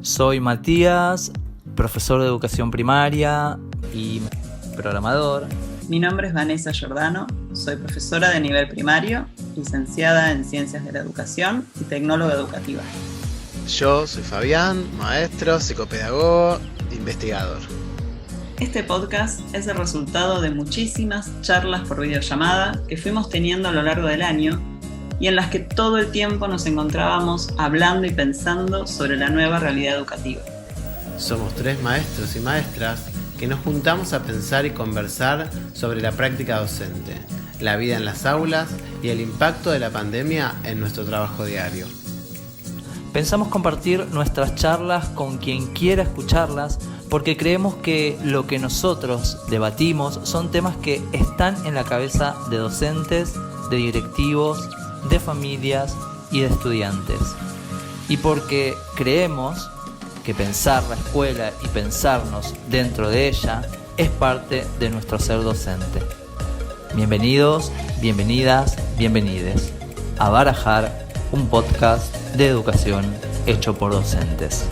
Soy Matías, profesor de educación primaria y programador. Mi nombre es Vanessa Giordano, soy profesora de nivel primario, licenciada en Ciencias de la Educación y tecnóloga educativa. Yo soy Fabián, maestro, psicopedagogo, investigador. Este podcast es el resultado de muchísimas charlas por videollamada que fuimos teniendo a lo largo del año y en las que todo el tiempo nos encontrábamos hablando y pensando sobre la nueva realidad educativa. Somos 3 maestros y maestras que nos juntamos a pensar y conversar sobre la práctica docente, la vida en las aulas y el impacto de la pandemia en nuestro trabajo diario. Pensamos compartir nuestras charlas con quien quiera escucharlas porque creemos que lo que nosotros debatimos son temas que están en la cabeza de docentes, de directivos, de familias y de estudiantes. Y porque creemos que pensar la escuela y pensarnos dentro de ella es parte de nuestro ser docente. Bienvenidos, bienvenidas, bienvenides a Barajar, un podcast de educación hecho por docentes.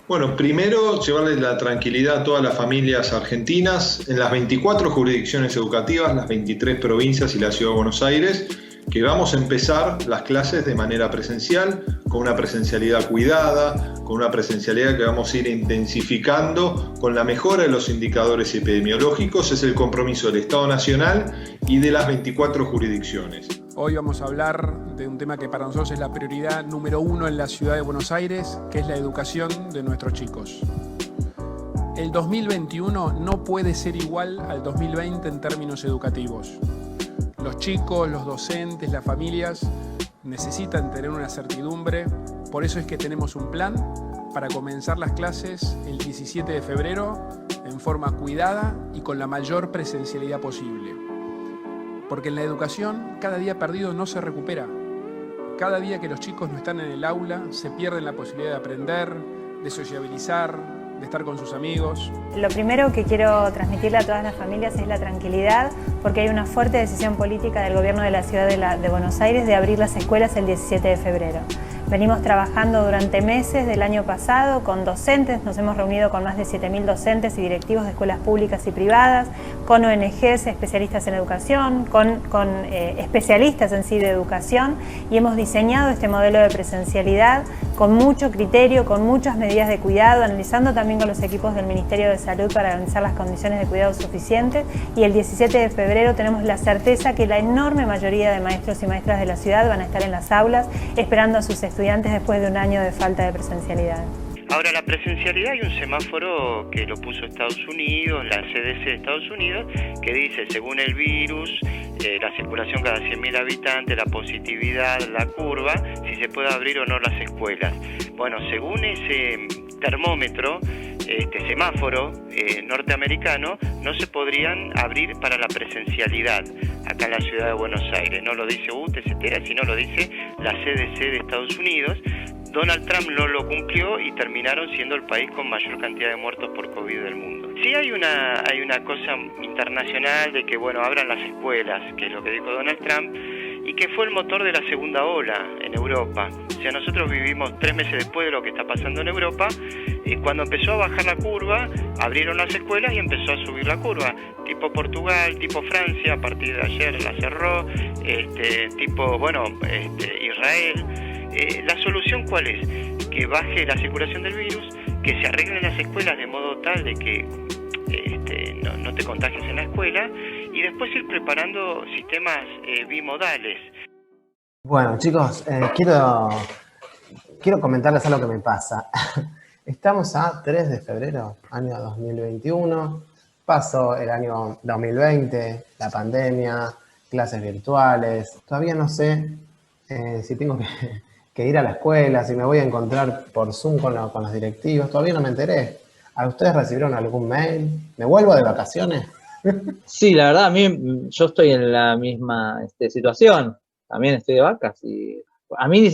Bueno, primero llevarles la tranquilidad a todas las familias argentinas en las 24 jurisdicciones educativas, las 23 provincias y la Ciudad de Buenos Aires, que vamos a empezar las clases de manera presencial, con una presencialidad cuidada, con una presencialidad que vamos a ir intensificando con la mejora de los indicadores epidemiológicos. Es el compromiso del Estado Nacional y de las 24 jurisdicciones. Hoy vamos a hablar de un tema que para nosotros es la prioridad número 1 en la ciudad de Buenos Aires, que es la educación de nuestros chicos. El 2021 no puede ser igual al 2020 en términos educativos. Los chicos, los docentes, las familias necesitan tener una certidumbre, por eso es que tenemos un plan para comenzar las clases el 17 de febrero en forma cuidada y con la mayor presencialidad posible. Porque en la educación, cada día perdido no se recupera. Cada día que los chicos no están en el aula, se pierden la posibilidad de aprender, de sociabilizar, de estar con sus amigos. Lo primero que quiero transmitirle a todas las familias es la tranquilidad, porque hay una fuerte decisión política del gobierno de la ciudad de Buenos Aires de abrir las escuelas el 17 de febrero. Venimos trabajando durante meses del año pasado con docentes, nos hemos reunido con más de 7.000 docentes y directivos de escuelas públicas y privadas, con ONGs, especialistas en educación, con especialistas en sí de educación, y hemos diseñado este modelo de presencialidad con mucho criterio, con muchas medidas de cuidado, analizando también con los equipos del Ministerio de Salud para garantizar las condiciones de cuidado suficientes, y el 17 de febrero tenemos la certeza que la enorme mayoría de maestros y maestras de la ciudad van a estar en las aulas esperando a sus estudiantes después de un año de falta de presencialidad. Ahora, la presencialidad, hay un semáforo que lo puso Estados Unidos, la CDC de Estados Unidos, que dice, según el virus, la circulación cada 100.000 habitantes, la positividad, la curva, si se puede abrir o no las escuelas. Bueno, según ese termómetro, semáforo norteamericano, no se podrían abrir para la presencialidad acá en la ciudad de Buenos Aires. No lo dice UTE, sino lo dice la CDC de Estados Unidos. Donald Trump no lo cumplió y terminaron siendo el país con mayor cantidad de muertos por COVID del mundo. Sí hay una cosa internacional de que, bueno, abran las escuelas, que es lo que dijo Donald Trump, y que fue el motor de la segunda ola en Europa. O sea, nosotros vivimos 3 meses después de lo que está pasando en Europa, y cuando empezó a bajar la curva, abrieron las escuelas y empezó a subir la curva. Tipo Portugal, tipo Francia, a partir de ayer la cerró, Israel. ¿La solución cuál es? Que baje la circulación del virus, que se arreglen las escuelas de modo tal de que no te contagies en la escuela, y después ir preparando sistemas bimodales. Bueno, chicos, quiero comentarles algo que me pasa. Estamos a 3 de febrero, año 2021, pasó el año 2020, la pandemia, clases virtuales, todavía no sé si tengo que ir a la escuela, si me voy a encontrar por Zoom con los directivos, todavía no me enteré. ¿A ustedes recibieron algún mail? ¿Me vuelvo de vacaciones? Sí, la verdad, yo estoy en la misma situación. También estoy de vacas y a mí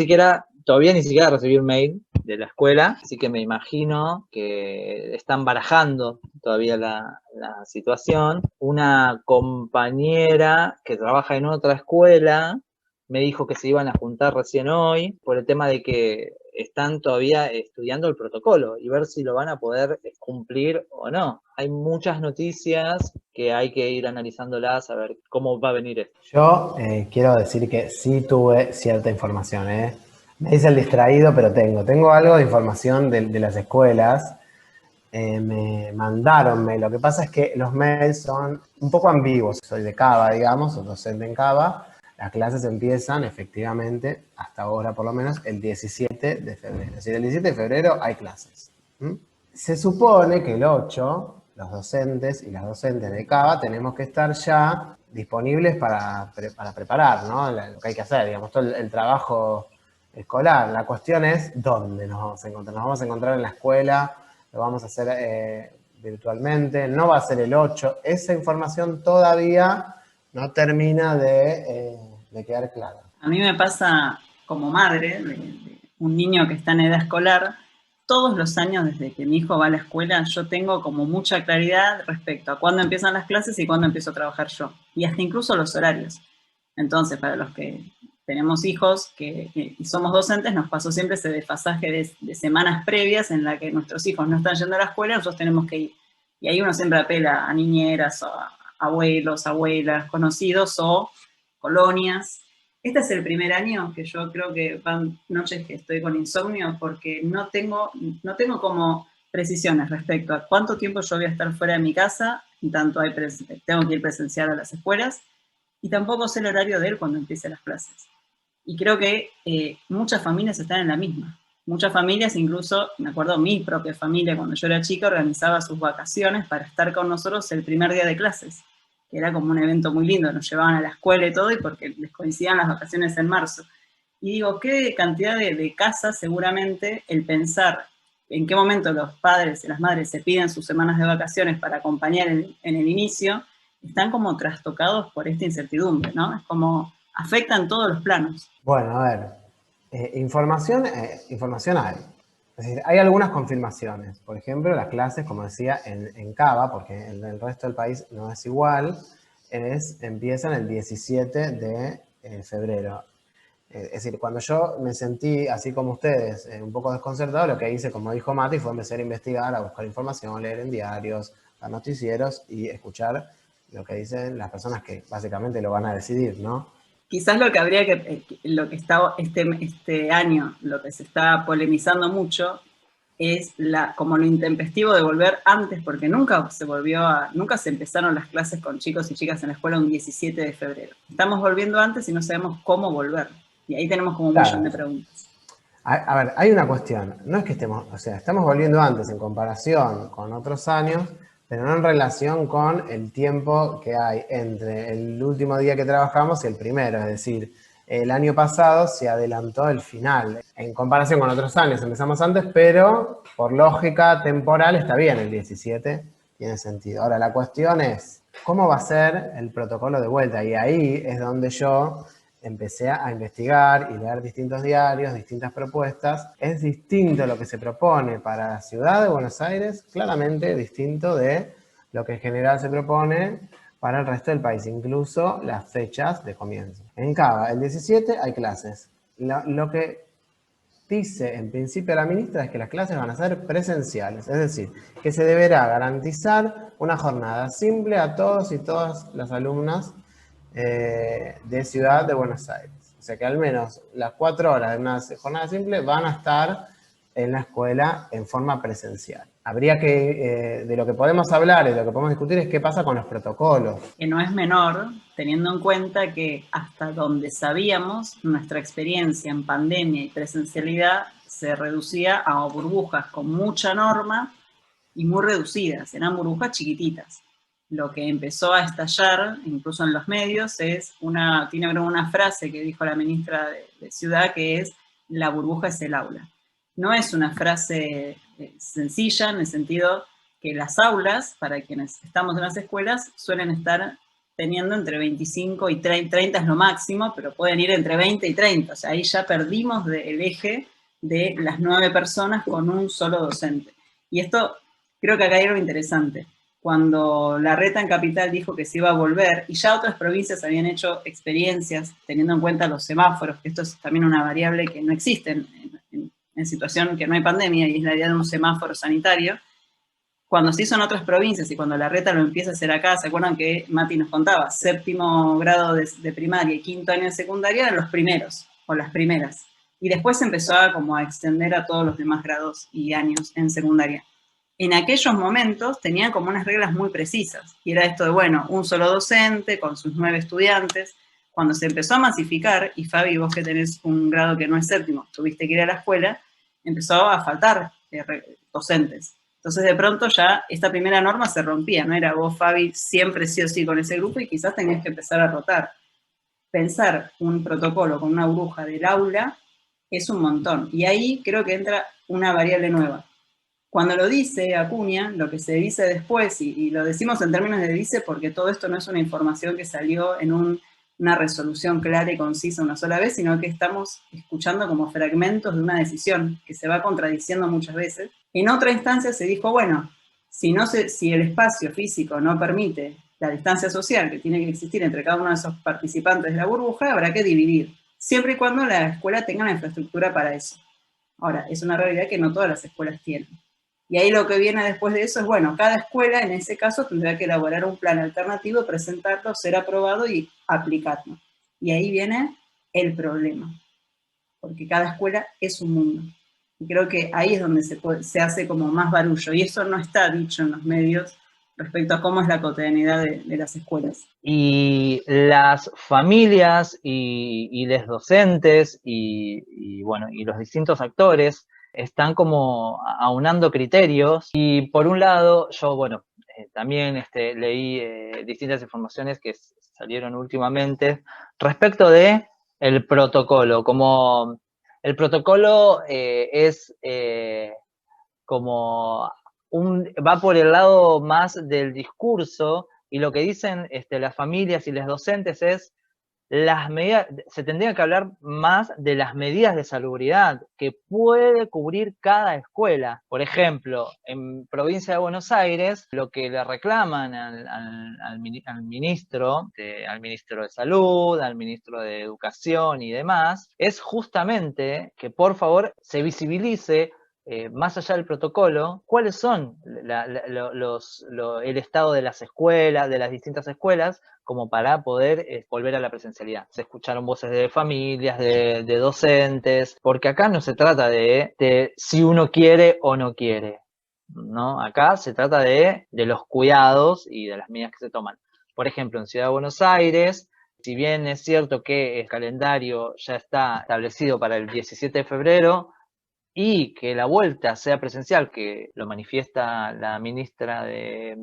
todavía ni siquiera recibí un mail de la escuela, así que me imagino que están barajando todavía la situación. Una compañera que trabaja en otra escuela me dijo que se iban a juntar recién hoy por el tema de que están todavía estudiando el protocolo y ver si lo van a poder cumplir o no. Hay muchas noticias que hay que ir analizándolas a ver cómo va a venir esto. Yo quiero decir que sí tuve cierta información, ¿eh? Me dice el distraído, pero tengo algo de información de las escuelas. Me mandaron mail. Lo que pasa es que los mails son un poco ambiguos. Soy de Cava, digamos, soy docente en Cava. Las clases empiezan efectivamente, hasta ahora por lo menos, el 17 de febrero. Es decir, el 17 de febrero hay clases. Se supone que el 8, los docentes y las docentes de Cava tenemos que estar ya disponibles para preparar, ¿no? Lo que hay que hacer, digamos, todo el trabajo escolar. La cuestión es dónde nos vamos a encontrar. Nos vamos a encontrar en la escuela, lo vamos a hacer virtualmente, no va a ser el 8. Esa información todavía no termina de quedar clara. A mí me pasa como madre de un niño que está en edad escolar, todos los años desde que mi hijo va a la escuela, yo tengo como mucha claridad respecto a cuándo empiezan las clases y cuándo empiezo a trabajar yo. Y hasta incluso los horarios. Entonces, para los que tenemos hijos y somos docentes, nos pasó siempre ese desfasaje de semanas previas en la que nuestros hijos no están yendo a la escuela, nosotros tenemos que ir. Y ahí uno siempre apela a niñeras, o a abuelos, abuelas, conocidos o colonias. Este es el primer año que yo creo que van noches que estoy con insomnio porque no tengo como precisiones respecto a cuánto tiempo yo voy a estar fuera de mi casa, y tanto tengo que ir presencial a las escuelas, y tampoco sé el horario de él cuando empiece las clases. Y creo que muchas familias están en la misma. Muchas familias, incluso, me acuerdo, mi propia familia, cuando yo era chica, organizaba sus vacaciones para estar con nosotros el primer día de clases. Que era como un evento muy lindo, nos llevaban a la escuela y todo, y porque les coincidían las vacaciones en marzo. Y digo, qué cantidad de casas, seguramente, el pensar en qué momento los padres y las madres se piden sus semanas de vacaciones para acompañar en el inicio, están como trastocados por esta incertidumbre, ¿no? Es como afectan todos los planos. Bueno, a ver, información hay. Es decir, hay algunas confirmaciones. Por ejemplo, las clases, como decía, en Cava, porque en el resto del país no es igual, empiezan el 17 de febrero. Es decir, cuando yo me sentí, así como ustedes, un poco desconcertado, lo que hice, como dijo Mati, fue empezar a investigar, a buscar información, leer en diarios, a noticieros y escuchar lo que dicen las personas que básicamente lo van a decidir, ¿no? Quizás lo que habría lo que está este año, lo que se está polemizando mucho, es como lo intempestivo de volver antes, porque nunca se empezaron las clases con chicos y chicas en la escuela un 17 de febrero. Estamos volviendo antes y no sabemos cómo volver. Y ahí tenemos como un millón de preguntas. A ver, hay una cuestión. No es que estamos volviendo antes en comparación con otros años, pero no en relación con el tiempo que hay entre el último día que trabajamos y el primero. Es decir, el año pasado se adelantó el final. En comparación con otros años empezamos antes, pero por lógica temporal está bien, el 17 tiene sentido. Ahora, la cuestión es, ¿cómo va a ser el protocolo de vuelta? Y ahí es donde yo empecé a investigar y leer distintos diarios, distintas propuestas. Es distinto lo que se propone para la ciudad de Buenos Aires, claramente distinto de lo que en general se propone para el resto del país, incluso las fechas de comienzo. En Cava, el 17 hay clases. Lo que dice en principio la ministra es que las clases van a ser presenciales, es decir, que se deberá garantizar una jornada simple a todos y todas las alumnas de Ciudad de Buenos Aires. O sea que al menos las 4 horas de una jornada simple van a estar en la escuela en forma presencial. Habría que, de lo que podemos hablar y de lo que podemos discutir es qué pasa con los protocolos. Que no es menor, teniendo en cuenta que hasta donde sabíamos, nuestra experiencia en pandemia y presencialidad se reducía a burbujas con mucha norma y muy reducidas, eran burbujas chiquititas. Lo que empezó a estallar, incluso en los medios, tiene una frase que dijo la ministra de Ciudad, que es: la burbuja es el aula. No es una frase sencilla, en el sentido que las aulas, para quienes estamos en las escuelas, suelen estar teniendo entre 25 y 30 es lo máximo, pero pueden ir entre 20 y 30. O sea, ahí ya perdimos el eje de las 9 personas con un solo docente. Y esto, creo que acá hay algo interesante. Cuando Larreta en Capital dijo que se iba a volver, y ya otras provincias habían hecho experiencias teniendo en cuenta los semáforos, que esto es también una variable que no existe en situación que no hay pandemia, y es la idea de un semáforo sanitario. Cuando se hizo en otras provincias y cuando Larreta lo empieza a hacer acá, ¿se acuerdan que Mati nos contaba? 7º grado de primaria y 5º año de secundaria eran los primeros, o las primeras. Y después se empezó a extender a todos los demás grados y años en secundaria. En aquellos momentos tenían como unas reglas muy precisas, y era esto de, bueno, un solo docente con sus 9 estudiantes. Cuando se empezó a masificar, y Fabi, vos que tenés un grado que no es 7º, tuviste que ir a la escuela, empezó a faltar docentes. Entonces de pronto ya esta primera norma se rompía, no era vos, Fabi, siempre sí o sí con ese grupo, y quizás tenías que empezar a rotar. Pensar un protocolo con una burbuja del aula es un montón, y ahí creo que entra una variable nueva. Cuando lo dice Acuña, lo que se dice después, y lo decimos en términos de dice porque todo esto no es una información que salió en una resolución clara y concisa una sola vez, sino que estamos escuchando como fragmentos de una decisión que se va contradiciendo muchas veces. En otra instancia se dijo, bueno, si el espacio físico no permite la distancia social que tiene que existir entre cada uno de esos participantes de la burbuja, habrá que dividir, siempre y cuando la escuela tenga la infraestructura para eso. Ahora, es una realidad que no todas las escuelas tienen. Y ahí lo que viene después de eso es, bueno, cada escuela en ese caso tendrá que elaborar un plan alternativo, presentarlo, ser aprobado y aplicarlo. Y ahí viene el problema, porque cada escuela es un mundo. Y creo que ahí es donde se hace como más barullo, y eso no está dicho en los medios respecto a cómo es la cotidianidad de las escuelas. Y las familias y los docentes y los distintos actores están como aunando criterios, y por un lado yo, también leí distintas informaciones que salieron últimamente respecto de el protocolo, como el protocolo es como va por el lado más del discurso, y lo que dicen las familias y los docentes es las medidas, se tendría que hablar más de las medidas de salubridad que puede cubrir cada escuela. Por ejemplo, en provincia de Buenos Aires, lo que le reclaman al ministro de Salud, al ministro de Educación y demás, es justamente que por favor se visibilice, más allá del protocolo, cuáles son el estado de las escuelas, de las distintas escuelas, como para poder volver a la presencialidad. Se escucharon voces de familias, de docentes, porque acá no se trata de si uno quiere o no quiere, ¿no? Acá se trata de los cuidados y de las medidas que se toman. Por ejemplo, en Ciudad de Buenos Aires, si bien es cierto que el calendario ya está establecido para el 17 de febrero, y que la vuelta sea presencial, que lo manifiesta la ministra de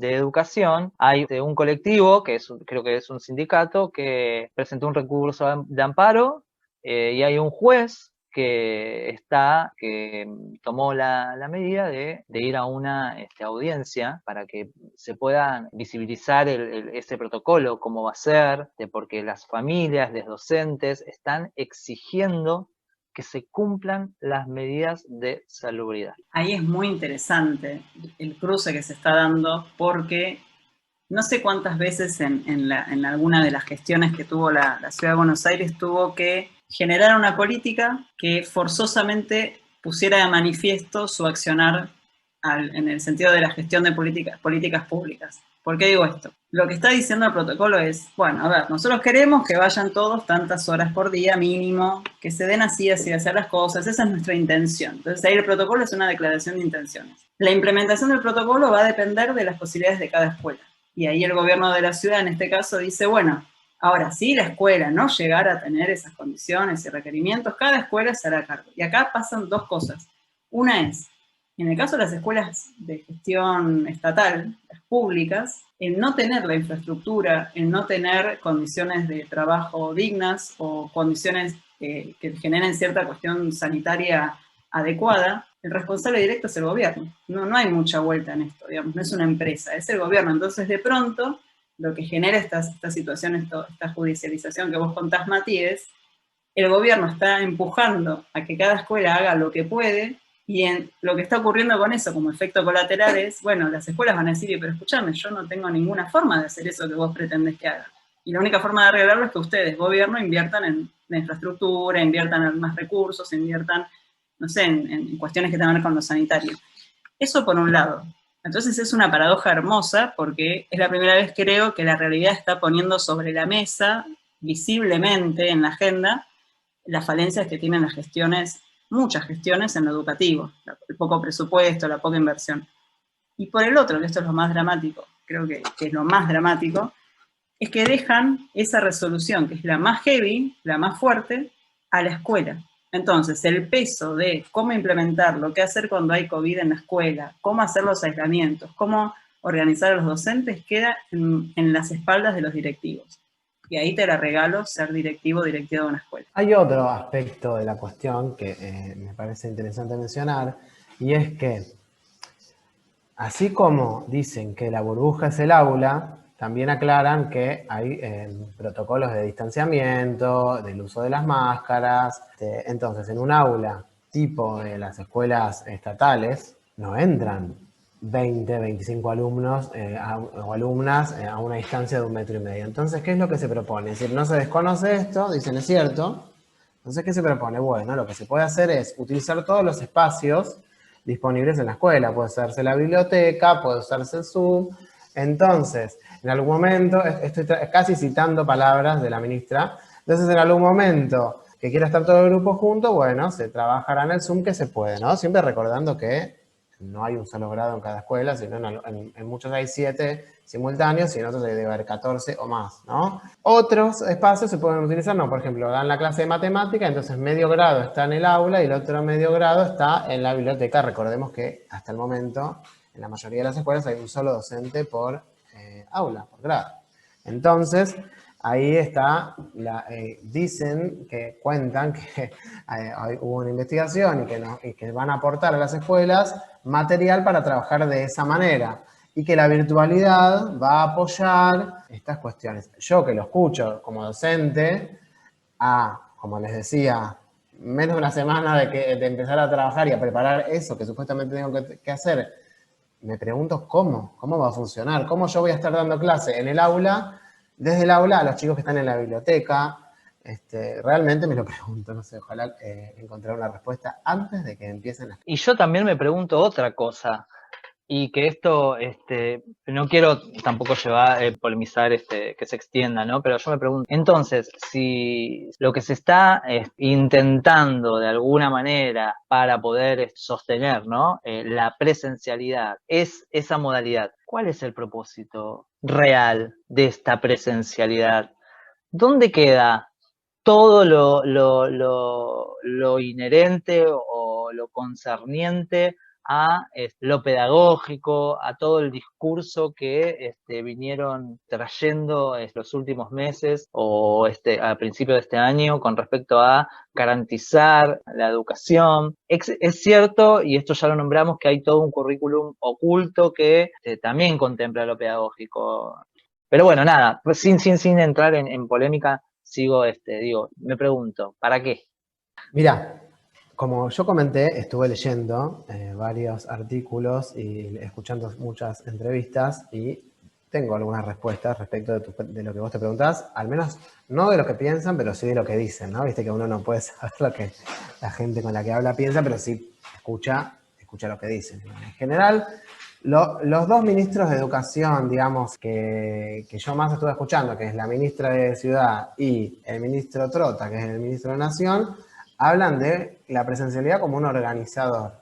Educación, hay un colectivo, creo que es un sindicato, que presentó un recurso de amparo, y hay un juez que tomó la medida de ir a una audiencia para que se pueda visibilizar ese protocolo, cómo va a ser, porque las familias, los docentes están exigiendo que se cumplan las medidas de salubridad. Ahí es muy interesante el cruce que se está dando, porque no sé cuántas veces en alguna de las gestiones que tuvo la Ciudad de Buenos Aires tuvo que generar una política que forzosamente pusiera de manifiesto su accionar en el sentido de la gestión de políticas públicas. ¿Por qué digo esto? Lo que está diciendo el protocolo es, bueno, a ver, nosotros queremos que vayan todos tantas horas por día mínimo, que se den así de hacer las cosas, esa es nuestra intención. Entonces ahí el protocolo es una declaración de intenciones. La implementación del protocolo va a depender de las posibilidades de cada escuela. Y ahí el gobierno de la ciudad, en este caso, dice, bueno, ahora sí la escuela no llegara a tener esas condiciones y requerimientos, cada escuela se hará cargo. Y acá pasan dos cosas. Una es, en el caso de las escuelas de gestión estatal, las públicas, el no tener la infraestructura, el no tener condiciones de trabajo dignas o condiciones que generen cierta cuestión sanitaria adecuada, el responsable directo es el gobierno. No hay mucha vuelta en esto, digamos, no es una empresa, es el gobierno. Entonces, de pronto, lo que genera esta situación, esta judicialización que vos contás, Mati, es el gobierno está empujando a que cada escuela haga lo que puede. Y lo que está ocurriendo con eso como efecto colateral es, bueno, las escuelas van a decir, pero escúchame, yo no tengo ninguna forma de hacer eso que vos pretendés que haga. Y la única forma de arreglarlo es que ustedes, gobierno, inviertan en la infraestructura, inviertan en más recursos, inviertan no sé, en cuestiones que tengan que ver con lo sanitario. Eso por un lado. Entonces es una paradoja hermosa porque es la primera vez, creo, que la realidad está poniendo sobre la mesa, visiblemente en la agenda, las falencias que tienen las gestiones, muchas gestiones en lo educativo, el poco presupuesto, la poca inversión. Y por el otro, que esto es lo más dramático, creo que es lo más dramático, es que dejan esa resolución, que es la más heavy, la más fuerte, a la escuela. Entonces, el peso de cómo implementarlo, qué hacer cuando hay COVID en la escuela, cómo hacer los aislamientos, cómo organizar a los docentes, queda en las espaldas de los directivos. Y ahí te la regalo ser directivo o directiva de una escuela. Hay otro aspecto de la cuestión que me parece interesante mencionar, y es que, así como dicen que la burbuja es el aula, también aclaran que hay protocolos de distanciamiento, del uso de las máscaras. Entonces, en un aula tipo de las escuelas estatales, no entran 20, 25 alumnos o alumnas a una distancia de 1,5 metros. Entonces, ¿qué es lo que se propone? Es decir, no se desconoce esto, dicen es cierto. Entonces, ¿qué se propone? Bueno, lo que se puede hacer es utilizar todos los espacios disponibles en la escuela. Puede usarse la biblioteca, puede usarse el Zoom. Entonces, en algún momento, estoy casi citando palabras de la ministra, entonces en algún momento que quiera estar todo el grupo junto, bueno, se trabajará en el Zoom que se puede, ¿no? Siempre recordando que no hay un solo grado en cada escuela, sino en muchos hay 7 simultáneos y en otros debe haber 14 o más, ¿no? Otros espacios se pueden utilizar, no, por ejemplo, dan la clase de matemática, entonces medio grado está en el aula y el otro medio grado está en la biblioteca. Recordemos que hasta el momento, en la mayoría de las escuelas hay un solo docente por aula, por grado. Entonces, ahí está, dicen que cuentan que hubo una investigación y que van a aportar a las escuelas material para trabajar de esa manera y que la virtualidad va a apoyar estas cuestiones. Yo que lo escucho como docente, como les decía, menos de una semana de empezar a trabajar y a preparar eso que supuestamente tengo que hacer, me pregunto cómo va a funcionar, cómo yo voy a estar dando clase en el aula, desde el aula a los chicos que están en la biblioteca. Realmente me lo pregunto, no sé, ojalá encontrar una respuesta antes de que empiecen las... Y yo también me pregunto otra cosa, y que esto, no quiero tampoco polemizar que se extienda, ¿no? Pero yo me pregunto, entonces, si lo que se está intentando de alguna manera para poder sostener, ¿no? La presencialidad es esa modalidad, ¿cuál es el propósito real de esta presencialidad? ¿Dónde queda todo lo inherente o lo concerniente a lo pedagógico, a todo el discurso que vinieron trayendo los últimos meses o a principios de este año con respecto a garantizar la educación? Es cierto, y esto ya lo nombramos, que hay todo un currículum oculto que también contempla lo pedagógico. Pero bueno, nada, pues sin entrar en polémica, me pregunto, ¿para qué? Mira, como yo comenté, estuve leyendo varios artículos y escuchando muchas entrevistas y tengo algunas respuestas respecto de lo que vos te preguntás, al menos no de lo que piensan, pero sí de lo que dicen, ¿no? Viste que uno no puede saber lo que la gente con la que habla piensa, pero sí escucha lo que dicen. En general, los dos ministros de educación, digamos, que yo más estuve escuchando, que es la ministra de Ciudad y el ministro Trota, que es el ministro de Nación, hablan de la presencialidad como un organizador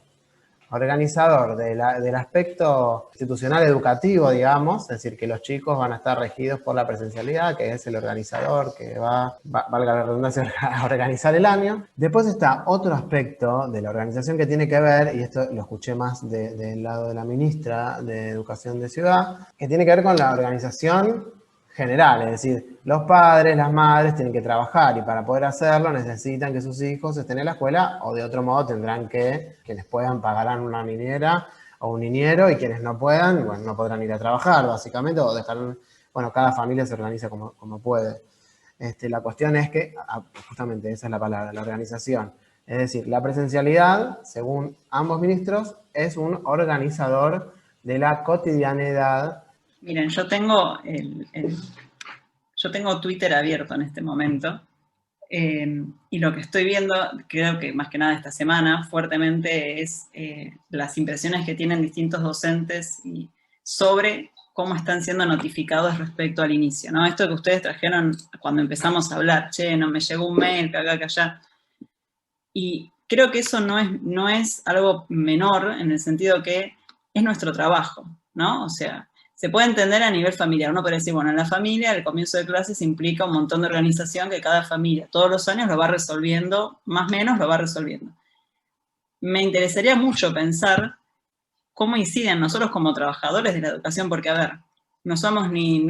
del aspecto institucional educativo, digamos, es decir, que los chicos van a estar regidos por la presencialidad, que es el organizador que valga la redundancia, a organizar el año. Después está otro aspecto de la organización que tiene que ver, y esto lo escuché más del lado de la ministra de Educación de Ciudad, que tiene que ver con la organización general, es decir, los padres, las madres tienen que trabajar y para poder hacerlo necesitan que sus hijos estén en la escuela o de otro modo tendrán que, quienes puedan pagarán una niñera o un niñero y quienes no puedan, bueno, no podrán ir a trabajar básicamente o dejar, bueno, cada familia se organiza como puede. La cuestión es que, justamente esa es la palabra, la organización. Es decir, la presencialidad, según ambos ministros, es un organizador de la cotidianidad. Miren, yo tengo Twitter abierto en este momento Y lo que estoy viendo, creo que más que nada esta semana, fuertemente, es las impresiones que tienen distintos docentes sobre cómo están siendo notificados respecto al inicio, ¿no? Esto que ustedes trajeron cuando empezamos a hablar, che, no me llegó un mail, que acá, que allá. Y creo que eso no es algo menor, en el sentido que es nuestro trabajo, ¿no? O sea, se puede entender a nivel familiar. Uno puede decir, bueno, en la familia el comienzo de clases implica un montón de organización que cada familia todos los años lo va resolviendo, más o menos lo va resolviendo. Me interesaría mucho pensar cómo inciden nosotros como trabajadores de la educación, porque a ver, no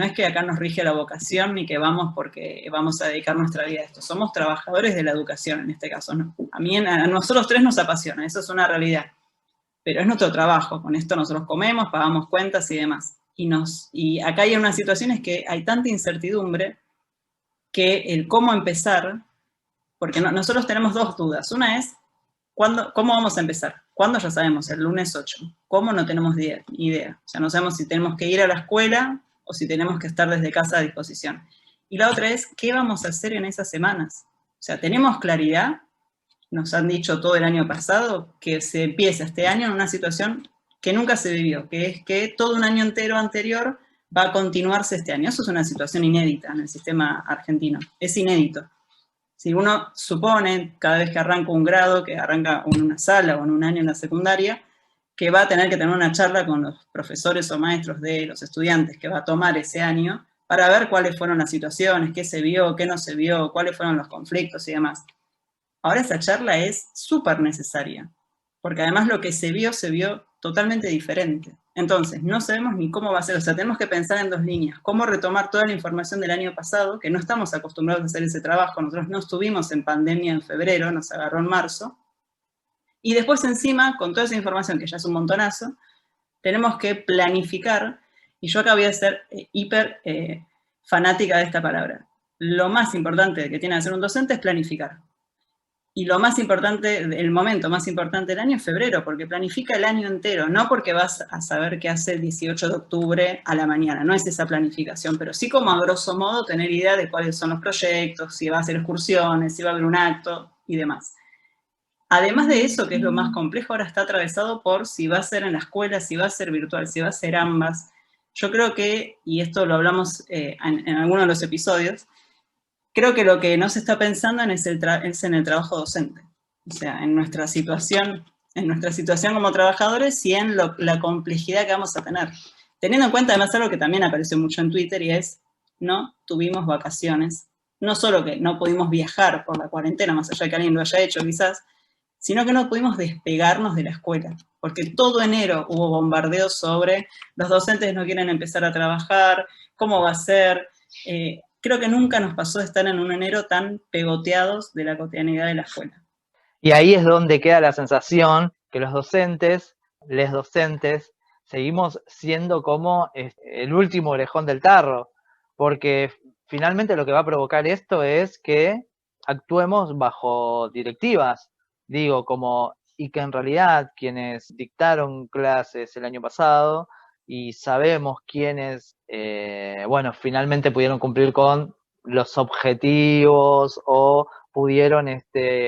es que acá nos rige la vocación ni que vamos porque vamos a dedicar nuestra vida a esto. Somos trabajadores de la educación en este caso, ¿no? A nosotros tres nos apasiona, eso es una realidad. Pero es nuestro trabajo, con esto nosotros comemos, pagamos cuentas y demás. Y acá hay unas situaciones que hay tanta incertidumbre que el cómo empezar, porque nosotros tenemos dos dudas. Una es, ¿cómo vamos a empezar? ¿Cuándo? Ya sabemos, el lunes 8. ¿Cómo? No tenemos idea. O sea, no sabemos si tenemos que ir a la escuela o si tenemos que estar desde casa a disposición. Y la otra es, ¿qué vamos a hacer en esas semanas? O sea, ¿tenemos claridad? Nos han dicho todo el año pasado que se empieza este año en una situación que nunca se vivió, que es que todo un año entero anterior va a continuarse este año. Eso es una situación inédita en el sistema argentino, es inédito. Si uno supone, cada vez que arranca un grado, que arranca en una sala o en un año en la secundaria, que va a tener que tener una charla con los profesores o maestros de los estudiantes que va a tomar ese año para ver cuáles fueron las situaciones, qué se vio, qué no se vio, cuáles fueron los conflictos y demás. Ahora esa charla es súper necesaria, porque además lo que se vio totalmente diferente. Entonces, no sabemos ni cómo va a ser, o sea, tenemos que pensar en dos líneas. Cómo retomar toda la información del año pasado, que no estamos acostumbrados a hacer ese trabajo, nosotros no estuvimos en pandemia en febrero, nos agarró en marzo. Y después encima, con toda esa información, que ya es un montonazo, tenemos que planificar, y yo acá voy a ser hiper fanática de esta palabra. Lo más importante que tiene que hacer un docente es planificar. Y lo más importante, el momento más importante del año es febrero, porque planifica el año entero, no porque vas a saber qué hace el 18 de octubre a la mañana, no es esa planificación, pero sí como a grosso modo tener idea de cuáles son los proyectos, si va a hacer excursiones, si va a haber un acto y demás. Además de eso, que es lo más complejo, ahora está atravesado por si va a ser en la escuela, si va a ser virtual, si va a ser ambas. Yo creo que, y esto lo hablamos en algunos de los episodios, creo que lo que no se está pensando es en el trabajo docente. O sea, en nuestra situación como trabajadores y en la complejidad que vamos a tener. Teniendo en cuenta además algo que también apareció mucho en Twitter y es, no tuvimos vacaciones. No solo que no pudimos viajar por la cuarentena, más allá de que alguien lo haya hecho quizás, sino que no pudimos despegarnos de la escuela. Porque todo enero hubo bombardeos sobre los docentes no quieren empezar a trabajar, cómo va a ser. Creo que nunca nos pasó de estar en un enero tan pegoteados de la cotidianidad de la escuela. Y ahí es donde queda la sensación que los docentes, les docentes, seguimos siendo como el último orejón del tarro, porque finalmente lo que va a provocar esto es que actuemos bajo directivas, y que en realidad quienes dictaron clases el año pasado y sabemos quiénes, finalmente pudieron cumplir con los objetivos o pudieron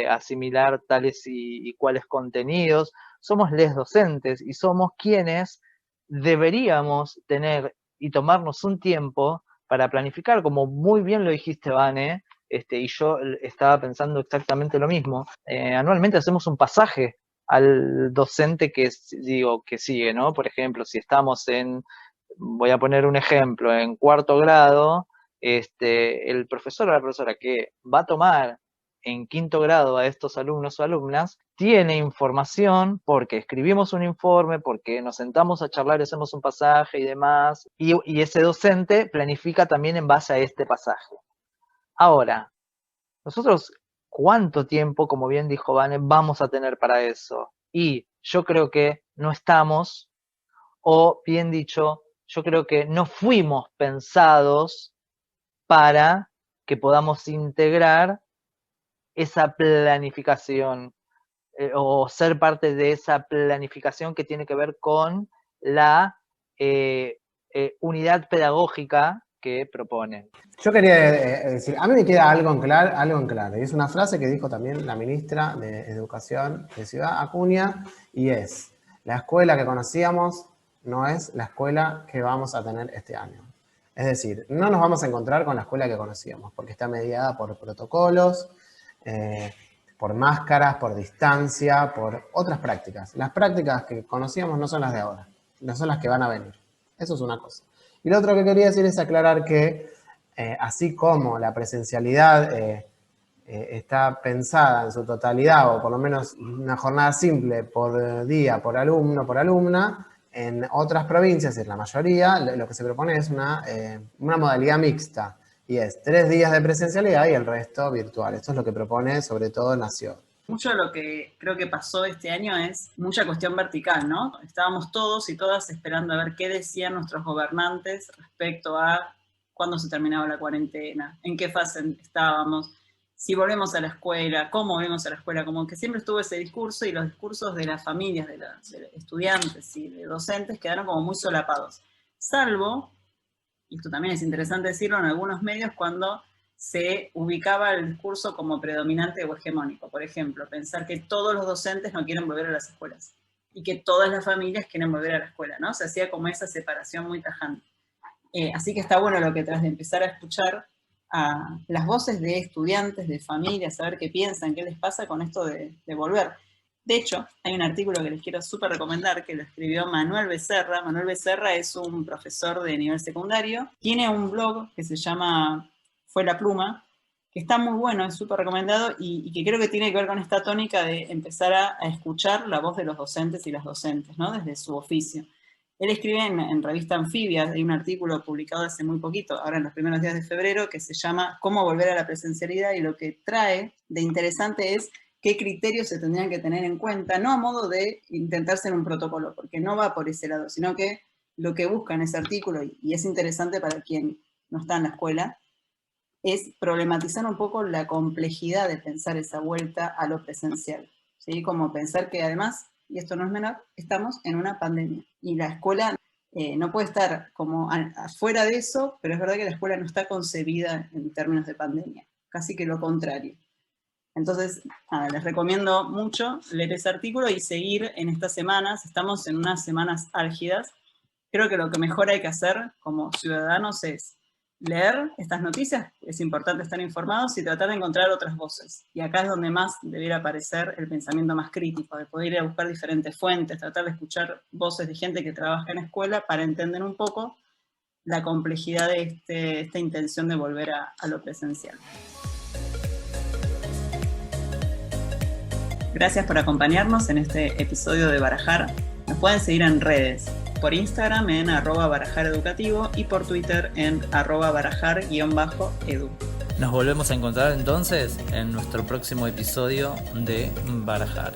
asimilar tales y cuales contenidos, somos les docentes y somos quienes deberíamos tener y tomarnos un tiempo para planificar, como muy bien lo dijiste, Vane, y yo estaba pensando exactamente lo mismo. Anualmente hacemos un pasaje al docente que sigue, ¿no? Por ejemplo, si estamos voy a poner un ejemplo, en cuarto grado, el profesor o la profesora que va a tomar en quinto grado a estos alumnos o alumnas, tiene información porque escribimos un informe, porque nos sentamos a charlar y hacemos un pasaje y demás, y ese docente planifica también en base a este pasaje. Ahora, nosotros, ¿cuánto tiempo, como bien dijo Vane, vamos a tener para eso? Y yo creo que no estamos, o bien dicho, yo creo que no fuimos pensados para que podamos integrar esa planificación o ser parte de esa planificación que tiene que ver con la unidad pedagógica que proponen. Yo quería decir, a mí me queda algo en claro, y es una frase que dijo también la ministra de Educación de Ciudad, Acuña, y es: la escuela que conocíamos no es la escuela que vamos a tener este año. Es decir, no nos vamos a encontrar con la escuela que conocíamos, porque está mediada por protocolos, por máscaras, por distancia, por otras prácticas. Las prácticas que conocíamos no son las de ahora, no son las que van a venir. Eso es una cosa. Y lo otro que quería decir es aclarar que, así como la presencialidad está pensada en su totalidad, o por lo menos una jornada simple por día, por alumno, por alumna, en otras provincias, en la mayoría, lo que se propone es una modalidad mixta, y es 3 días de presencialidad y el resto virtual. Esto es lo que propone sobre todo Nación. Mucho de lo que creo que pasó este año es mucha cuestión vertical, ¿no? Estábamos todos y todas esperando a ver qué decían nuestros gobernantes respecto a cuándo se terminaba la cuarentena, en qué fase estábamos, si volvemos a la escuela, cómo volvemos a la escuela, como que siempre estuvo ese discurso, y los discursos de las familias, de estudiantes y de docentes quedaron como muy solapados. Salvo, y esto también es interesante decirlo, en algunos medios cuando se ubicaba el discurso como predominante o hegemónico. Por ejemplo, pensar que todos los docentes no quieren volver a las escuelas y que todas las familias quieren volver a la escuela, ¿no? Se hacía como esa separación muy tajante. Así que está bueno lo que tras de empezar a escuchar a las voces de estudiantes, de familias, saber qué piensan, qué les pasa con esto de volver. De hecho, hay un artículo que les quiero súper recomendar, que lo escribió Manuel Becerra. Manuel Becerra es un profesor de nivel secundario. Tiene un blog que se llama Fue la Pluma, que está muy bueno, es súper recomendado, y que creo que tiene que ver con esta tónica de empezar a escuchar la voz de los docentes y las docentes, ¿no? Desde su oficio. Él escribe en Revista Anfibia, hay un artículo publicado hace muy poquito, ahora en los primeros días de febrero, que se llama Cómo volver a la presencialidad, y lo que trae de interesante es qué criterios se tendrían que tener en cuenta, no a modo de intentar ser un protocolo, porque no va por ese lado, sino que lo que busca en ese artículo, y es interesante para quien no está en la escuela, es problematizar un poco la complejidad de pensar esa vuelta a lo presencial, ¿sí? Como pensar que además, y esto no es menor, estamos en una pandemia, y la escuela no puede estar como afuera de eso, pero es verdad que la escuela no está concebida en términos de pandemia, casi que lo contrario. Entonces, nada, les recomiendo mucho leer ese artículo y seguir en estas semanas. Estamos en unas semanas álgidas. Creo que lo que mejor hay que hacer como ciudadanos es leer estas noticias, es importante estar informados, y tratar de encontrar otras voces. Y acá es donde más debiera aparecer el pensamiento más crítico, de poder ir a buscar diferentes fuentes, tratar de escuchar voces de gente que trabaja en escuela para entender un poco la complejidad de esta intención de volver a lo presencial. Gracias por acompañarnos en este episodio de Barajar. Nos pueden seguir en redes, por Instagram en @barajareducativo y por Twitter en @barajar_edu. Nos volvemos a encontrar entonces en nuestro próximo episodio de Barajar.